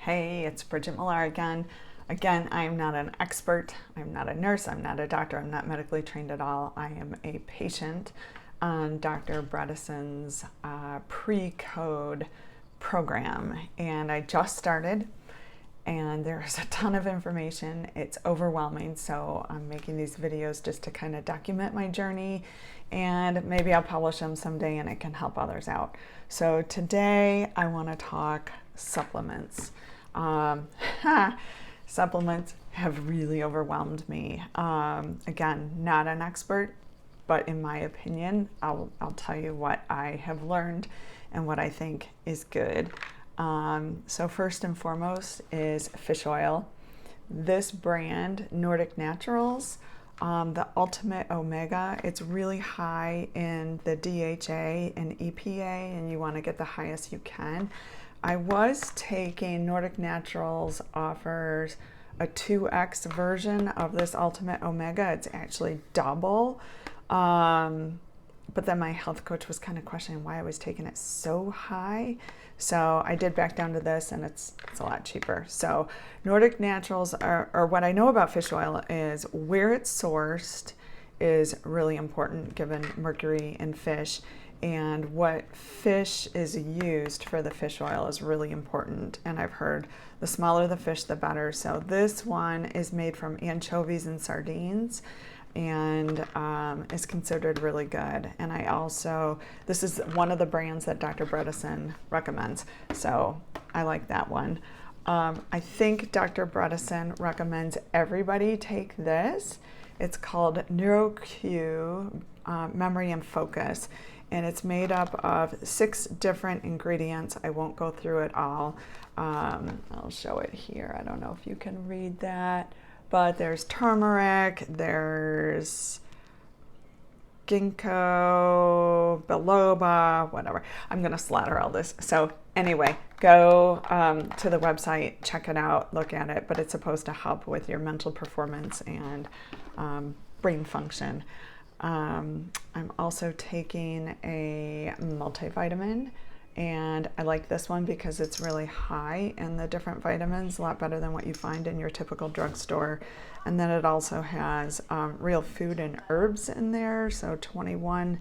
Hey, it's Bridget Millar again. Again, I am not an expert. I'm not a nurse. I'm not a doctor. I'm not medically trained at all. I am a patient on Dr. Bredesen's pre-code program, and I just started. And there's a ton of information. It's overwhelming, so I'm making these videos just to kind of document my journey, and maybe I'll publish them someday and it can help others out. So today I want to talk supplements. Um, Supplements have really overwhelmed me. Again, not an expert, but in my opinion, I'll tell you what I have learned and what I think is good. So first and foremost is fish oil. This brand, Nordic Naturals, the Ultimate Omega, it's really high in the DHA and EPA, and you want to get the highest you can. I was taking Nordic Naturals offers a 2x version of this Ultimate Omega. It's actually double. But then my health coach was kind of questioning why I was taking it so high. So I did back down to this, and it's a lot cheaper. So Nordic Naturals or what I know about fish oil is where it's sourced is really important given mercury in fish. And what fish is used for the fish oil is really important. And I've heard the smaller the fish, the better. So this one is made from anchovies and sardines, and is considered really good. And this is one of the brands that Dr. Bredesen recommends. So I like that one. I think Dr. Bredesen recommends everybody take this. It's called NeuroQ Memory and Focus. And it's made up of 6 different ingredients. I won't go through it all. I'll show it here. I don't know if you can read that, but there's turmeric, there's ginkgo biloba, whatever. I'm gonna slaughter all this. So anyway, go to the website, check it out, look at it, but it's supposed to help with your mental performance and brain function. I'm also taking a multivitamin, and I like this one because it's really high in the different vitamins, a lot better than what you find in your typical drugstore. And then it also has real food and herbs in there, so 21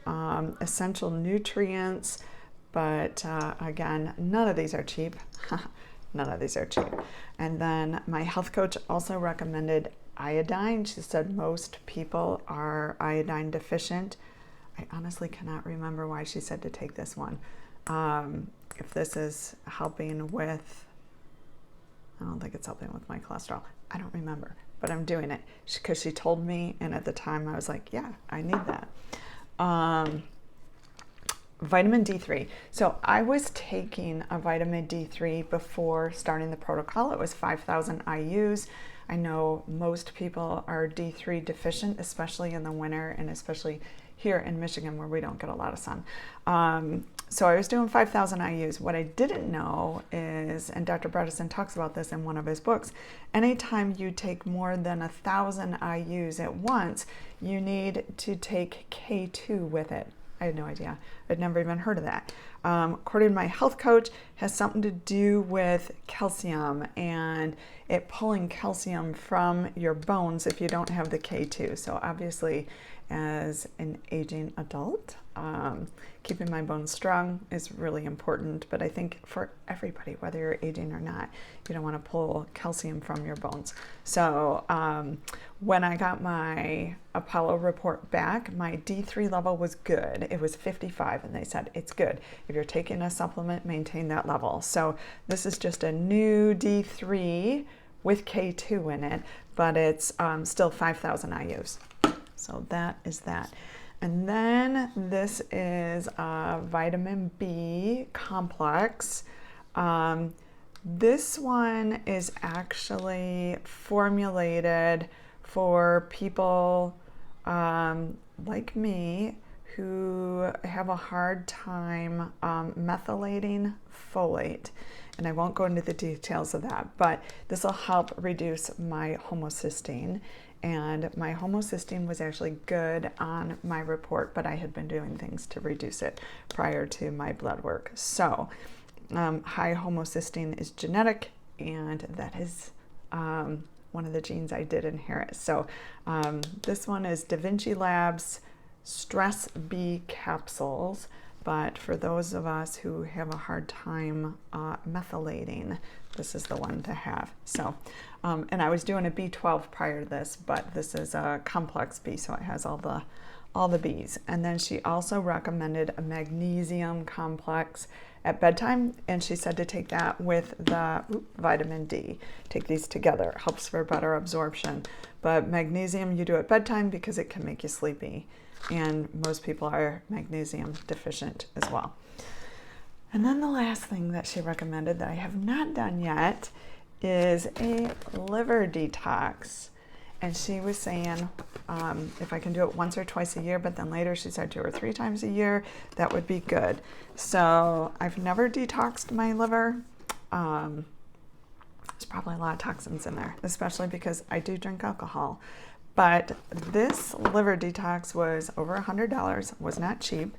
essential nutrients. But again, none of these are cheap. None of these are cheap. And then my health coach also recommended iodine. She said most people are iodine deficient. I honestly cannot remember why she said to take this one. If this is helping with, I don't think it's helping with my cholesterol. I don't remember, but I'm doing it because she told me, and at the time I was like, yeah, I need that. Vitamin D3. So I was taking a vitamin D3 before starting the protocol. It was 5,000 IUs. I know most people are D3 deficient, especially in the winter, and especially here in Michigan where we don't get a lot of sun. So I was doing 5,000 IUs. What I didn't know is, and Dr. Bredesen talks about this in one of his books, anytime you take more than 1,000 IUs at once, you need to take K2 with it. I had no idea. I'd never even heard of that. According to my health coach, has something to do with calcium and it pulling calcium from your bones if you don't have the K2. So obviously, as an aging adult, keeping my bones strong is really important. But I think for everybody, whether you're aging or not, you don't want to pull calcium from your bones. So when I got my Apollo report back, my D3 level was good. It was 55, and they said it's good. If you're taking a supplement, maintain that level. So this is just a new D3 with K2 in it, but it's still 5,000 IUs. So that is that. And then this is a vitamin B complex. This one is actually formulated for people like me who have a hard time methylating folate. And I won't go into the details of that, but this will help reduce my homocysteine. And my homocysteine was actually good on my report, but I had been doing things to reduce it prior to my blood work. So high homocysteine is genetic, and that is one of the genes I did inherit. So this one is Da Vinci Labs Stress B capsules, but for those of us who have a hard time methylating, this is the one to have. So, and I was doing a B12 prior to this, but this is a complex B, so it has all the Bs. And then she also recommended a magnesium complex at bedtime, and she said to take that with the vitamin D. Take these together. It helps for better absorption. But magnesium you do at bedtime because it can make you sleepy, and most people are magnesium deficient as well. And then the last thing that she recommended that I have not done yet is a liver detox. And she was saying if I can do it once or twice a year, but then later she said 2 or 3 times a year, that would be good. So I've never detoxed my liver. There's probably a lot of toxins in there, especially because I do drink alcohol. But this liver detox was over $100, was not cheap.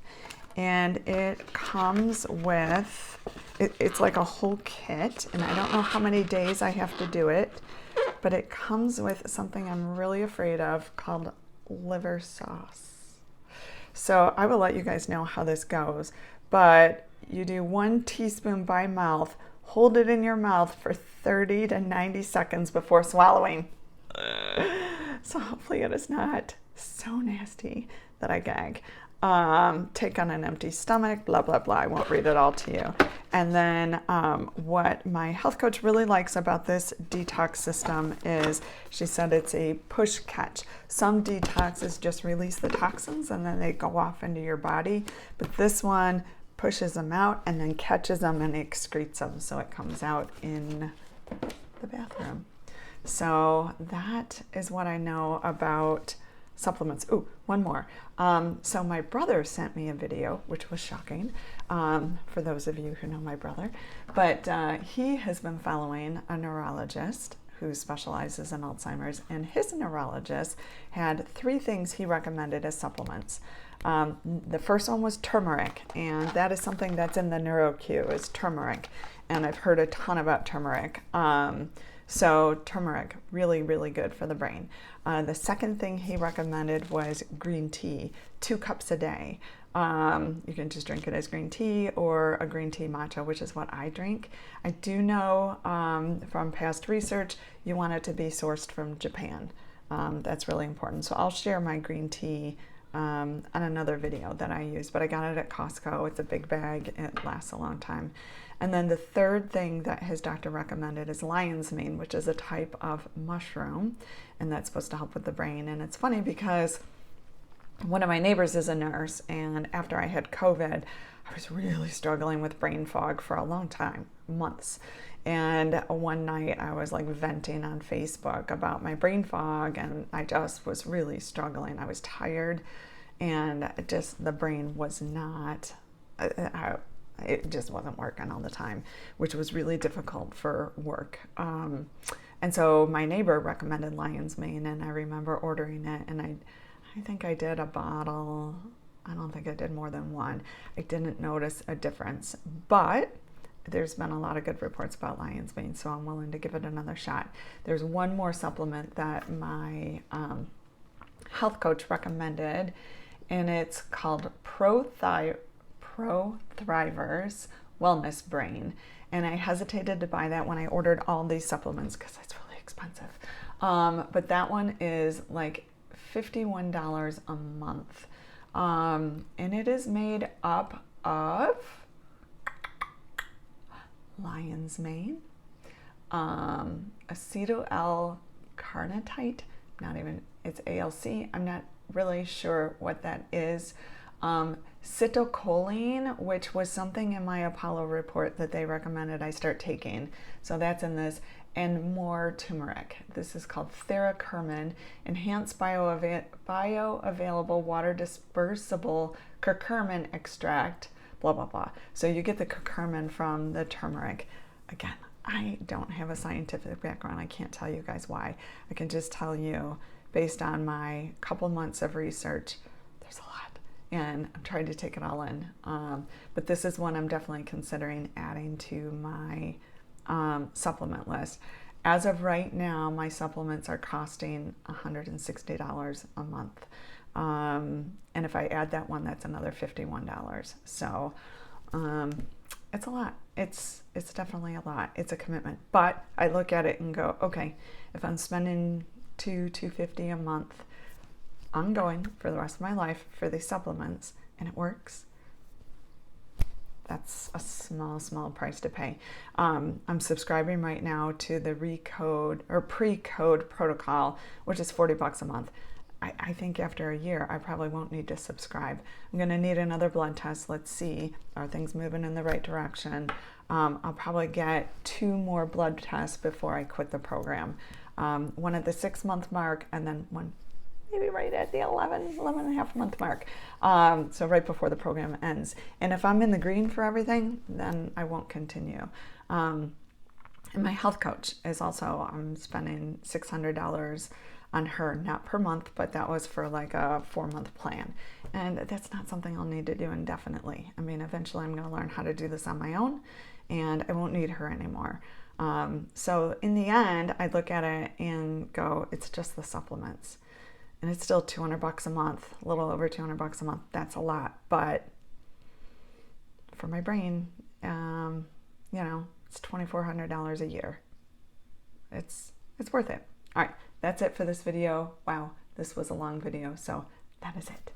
And it comes with, it's like a whole kit, and I don't know how many days I have to do it, but it comes with something I'm really afraid of called liver sauce. So I will let you guys know how this goes, but you do 1 teaspoon by mouth, hold it in your mouth for 30 to 90 seconds before swallowing. So hopefully it is not so nasty that I gag. Take on an empty stomach, blah, blah, blah. I won't read it all to you. And then what my health coach really likes about this detox system is she said it's a push catch. Some detoxes just release the toxins and then they go off into your body. But this one pushes them out and then catches them and excretes them. So it comes out in the bathroom. So that is what I know about supplements. Ooh, one more. So my brother sent me a video, which was shocking for those of you who know my brother, but he has been following a neurologist who specializes in Alzheimer's, and his neurologist had 3 things he recommended as supplements. The first one was turmeric, and that is something that's in the NeuroQ is turmeric, and I've heard a ton about turmeric. So turmeric, really, really good for the brain. The second thing he recommended was green tea, 2 cups a day. You can just drink it as green tea or a green tea matcha, which is what I drink. I do know from past research, you want it to be sourced from Japan. That's really important. So I'll share my green tea on another video that I use, but I got it at Costco. It's a big bag. It lasts a long time. And then the third thing that his doctor recommended is lion's mane, which is a type of mushroom, and that's supposed to help with the brain. And it's funny because one of my neighbors is a nurse, and after I had COVID, I was really struggling with brain fog for a long time, months. And one night I was like venting on Facebook about my brain fog, and I just was really struggling. I was tired, and just the brain was not, it just wasn't working all the time, which was really difficult for work. And so my neighbor recommended lion's mane, and I remember ordering it, and I think I did a bottle. I don't think I did more than 1. I didn't notice a difference, but there's been a lot of good reports about lion's mane, so I'm willing to give it another shot. There's one more supplement that my health coach recommended, and it's called ProThrivers Wellness Brain. And I hesitated to buy that when I ordered all these supplements because it's really expensive. But that one is like $51 a month. And it is made up of lion's mane, acetyl L-carnitine, it's ALC. I'm not really sure what that is. Citicoline, which was something in my Apollo report that they recommended I start taking. So that's in this, and more turmeric. This is called Theracurmin, enhanced bioavailable water dispersible curcumin extract, blah, blah, blah. So you get the curcumin from the turmeric. Again, I don't have a scientific background. I can't tell you guys why. I can just tell you based on my couple months of research, there's a lot. and I'm trying to take it all in. But this is one I'm definitely considering adding to my supplement list. As of right now, my supplements are costing $160 a month. And if I add that one, that's another $51. So it's a lot. It's definitely a lot. It's a commitment. But I look at it and go, okay, if I'm spending $250 a month ongoing for the rest of my life for these supplements and it works, that's a small price to pay. I'm subscribing right now to the Recode or Precode protocol, which is $40 a month. I think after a year, I probably won't need to subscribe. I'm going to need another blood test. Let's see, are things moving in the right direction? I'll probably get 2 more blood tests before I quit the program. One at the 6-month mark, and then one maybe right at the 11 and a half month mark. So right before the program ends. And if I'm in the green for everything, then I won't continue. And my health coach is also, I'm spending $600 on her, not per month, but that was for like a 4-month plan. And that's not something I'll need to do indefinitely. I mean, eventually I'm going to learn how to do this on my own and I won't need her anymore. So in the end, I look at it and go, it's just the supplements. And it's still $200 a month, a little over $200 a month. That's a lot, but for my brain, you know, it's $2,400 a year. It's worth it. All right, that's it for this video. Wow, this was a long video, so that is it.